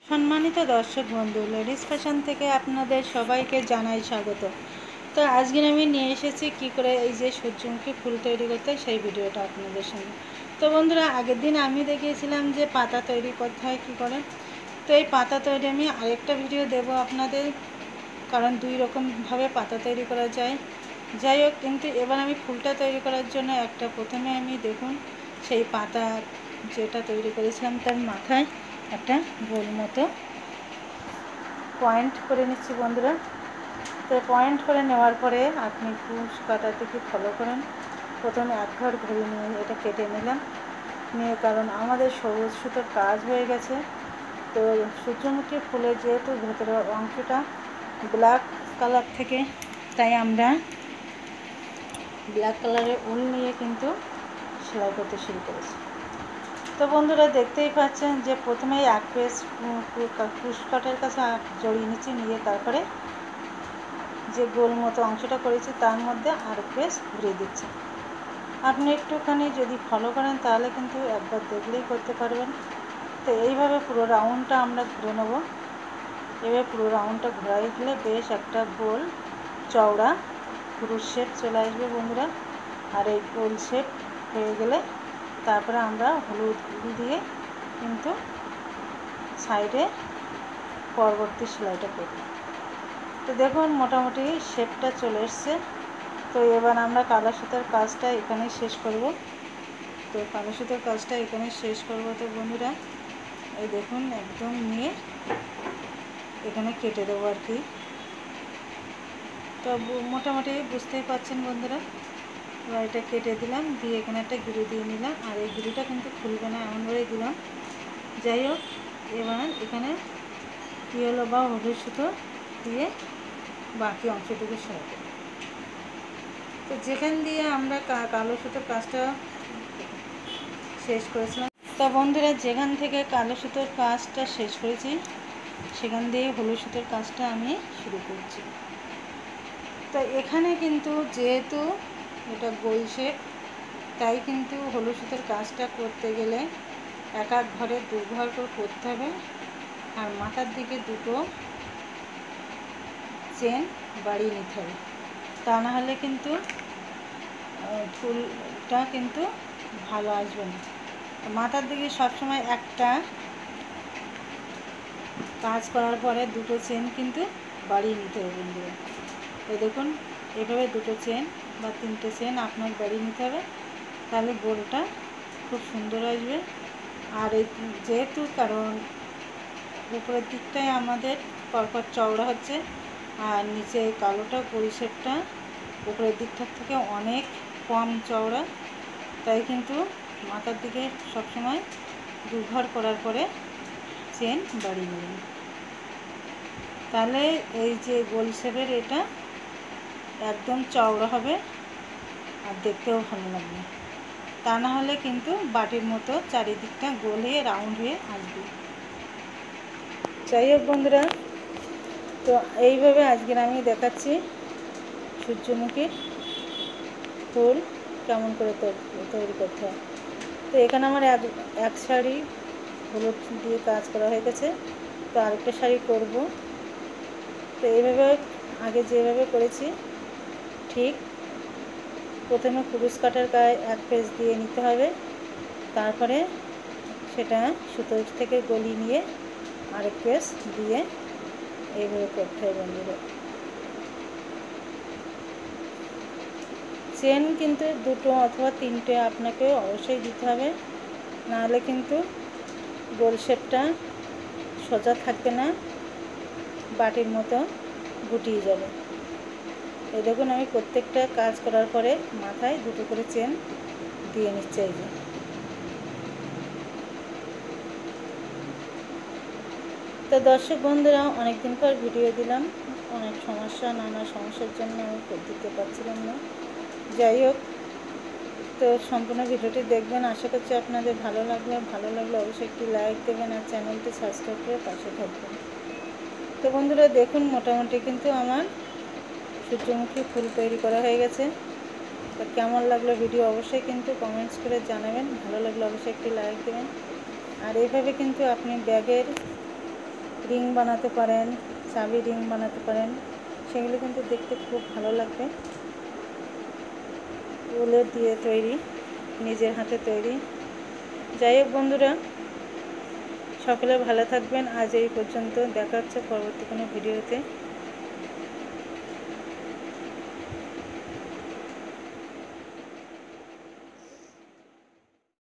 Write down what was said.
সম্মানিত দর্শক বন্ধু, লেডিস ফ্যাশন থেকে আপনাদের সবাইকে জানাই স্বাগত। তো আজকে আমি নিয়ে এসেছি কি করে এই যে সূর্যমুখী ফুল তৈরি করতে, সেই ভিডিওটা আপনাদের সঙ্গে। তো বন্ধুরা, আগের দিন আমি দেখিয়েছিলাম যে পাতা তৈরি করতে হয় কী করে। তো এই পাতা তৈরি আমি আরেকটা ভিডিও দেব আপনাদের, কারণ দুই রকমভাবে পাতা তৈরি করা যায়। যাই হোক, কিন্তু এবার আমি ফুলটা তৈরি করার জন্য প্রথমে আমি দেখুন সেই পাতা যেটা তৈরি করেছিলাম তার মাথায় একটা গোল মতো পয়েন্ট করে নিচ্ছি বন্ধুরা। তো পয়েন্ট করে নেওয়ার পরে আপনি কুশ কাটাতে কি ফলো করেন, প্রথমে এক ঘর ঘুরে নিয়ে এটা কেটে নিলাম, নিয়ে কারণ আমাদের সবুজ সুতোর কাজ হয়ে গেছে। তো সূর্যমুখী ফুলের যেহেতু ভেতরের অংশটা ব্ল্যাক কালার থেকে, তাই আমরা ব্ল্যাক কালারের উল নিয়ে কিন্তু সেলাই করতে শুরু করেছি। তো বন্ধুরা, দেখতেই পাচ্ছেন যে প্রথমেই এক পেজ কুশ কাটের কাছে জড়িয়ে নিচ্ছি, নিয়ে তারপরে যে গোল মতো অংশটা করেছি তার মধ্যে আর পেজ ঘুরিয়ে দিচ্ছি। আপনি একটুখানি যদি ফলো করেন তাহলে কিন্তু একবার দেখলেই করতে পারবেন। তো এইভাবে পুরো রাউন্ডটা আমরা ঘুরে নেব। এবার পুরো রাউন্ডটা ঘোরাই দিলে বেশ একটা গোল চওড়া পুরো শেপ চলে আসবে বন্ধুরা। আর এই গোল শেপ হয়ে গেলে তারপরে আমরা হলুদ দিয়ে কিন্তু সাইডে পরবর্তী সেলাইটা করব। তো দেখুন মোটামুটি শেপটা চলে এসছে। তো এবার আমরা কালো সুতোর কাজটা এখানেই শেষ করব। তো কালো সুতোর কাজটা এখানে শেষ করব। তো বন্ধুরা, এই দেখুন একদম নিয়ে এখানে কেটে দেবো আর কি। তো মোটামুটি বুঝতেই পারছেন বন্ধুরা। এবার এটা কেটে দিলাম, দিয়ে এখানে একটা গিরি দিয়ে নিলাম, আর এই গিরিটা কিন্তু খুলবে না এমনভাবেই দিলাম। যাই হোক, এবার এখানে ইয়েলো বা হলুদ সুতো দিয়ে বাকি অংশটুকু সেলাই দেব। তো যেখান দিয়ে আমরা কালো সুতোর কাজটা শেষ করেছিলাম, তা বন্ধুরা যেখান থেকে কালো সুতোর কাজটা শেষ করেছি সেখান দিয়ে হলুদ সুতোর কাজটা আমি শুরু করছি। তো এখানে কিন্তু যেহেতু এটা গোল শেপ, তাই কিন্তু হলুদ সুতোর কাজটা করতে গেলে এক এক ঘরে দু ঘর করে করতে হবে। আর মাথার দিকে দুটো চেন বাড়িয়ে নিতে হবে, তা না হলে কিন্তু ফুলটা কিন্তু ভালো আসবে না। মাথার দিকে সবসময় একটা কাজ করার পরে দুটো চেন কিন্তু বাড়িয়ে নিতে হবে বন্ধুরা। এই দেখুন, এভাবে দুটো চেন বা তিনটে চেন আপনার বাড়িয়ে নিতে হবে, তাহলে গোলটা খুব সুন্দর আসবে। আর এই যেহেতু কারণ উপরের দিকটাই আমাদের পরপর চওড়া হচ্ছে, আর নিচে কালোটা গোল শেপটা উপরের দিকটার থেকে অনেক কম চওড়া, তাই কিন্তু মাথার দিকে সবসময় দুঘর করার পরে চেন বাড়িয়ে নেবেন, তাহলে এই যে গোল শেপের এটা একদম চওড়া হবে আর দেখতেও ভালো লাগবে। তা না হলে কিন্তু বাটির মতো চারিদিকটা গোল হয়ে রাউন্ড হয়ে আসবে। যাই হোক বন্ধুরা, তো এইভাবে আজকের আমি দেখাচ্ছি সূর্যমুখীর ফুল কেমন করে তৈরি করতে হয়। তো এখানে আমার এক শাড়ি হলুদ দিয়ে কাজ করা হয়ে গেছে, তো আরেকটা শাড়ি করব। তো এইভাবে আগে যেভাবে করেছি ঠিক প্রথমে কুরুশ কাটার গায়ে এক পেজ দিয়ে নিতে হবে, তারপরে সেটা সুতো থেকে গলিয়ে নিয়ে আরেক পেজ দিয়ে এইভাবে করতে হবে বন্ধুরা। চেন কিন্তু দুটো অথবা তিনটে আপনাকে অবশ্যই দিতে হবে, নাহলে কিন্তু গোল শেপটা সোজা থাকবে না, বাটির মতো গুটিয়ে যাবে। এই দেখুন আমি প্রত্যেকটা কাজ করার পরে মাথায় দুটো করে চেন দিয়ে নিচ্ছে। এই যে তো দর্শক বন্ধুরা, অনেকদিন পর ভিডিও দিলাম, অনেক নানা সমস্যার জন্য আমি দিতে পারছিলাম না। যাই হোক, তো সম্পূর্ণ ভিডিওটি দেখবেন, আশা করছি আপনাদের ভালো লাগলে অবশ্যই একটি লাইক দেবেন আর চ্যানেলটি সাবস্ক্রাইব করে পাশে থাকবেন। তো বন্ধুরা দেখুন, মোটামুটি কিন্তু আমার সূর্যমুখী ফুল তৈরি করা হয়ে গেছে। তো কেমন লাগলো ভিডিও অবশ্যই কিন্তু কমেন্টস করে জানাবেন, ভালো লাগলে অবশ্যই একটি লাইক দেবেন। আর এইভাবে কিন্তু আপনি ব্যাগের রিং বানাতে পারেন, চাবি রিং বানাতে পারেন, সেগুলো কিন্তু দেখতে খুব ভালো লাগবে। উলের দিয়ে তৈরি, নিজের হাতে তৈরি। যাই হোক বন্ধুরা, সকলে ভালো থাকবেন। আজ এই পর্যন্ত, দেখা হচ্ছে পরবর্তী কোনো ভিডিওতে।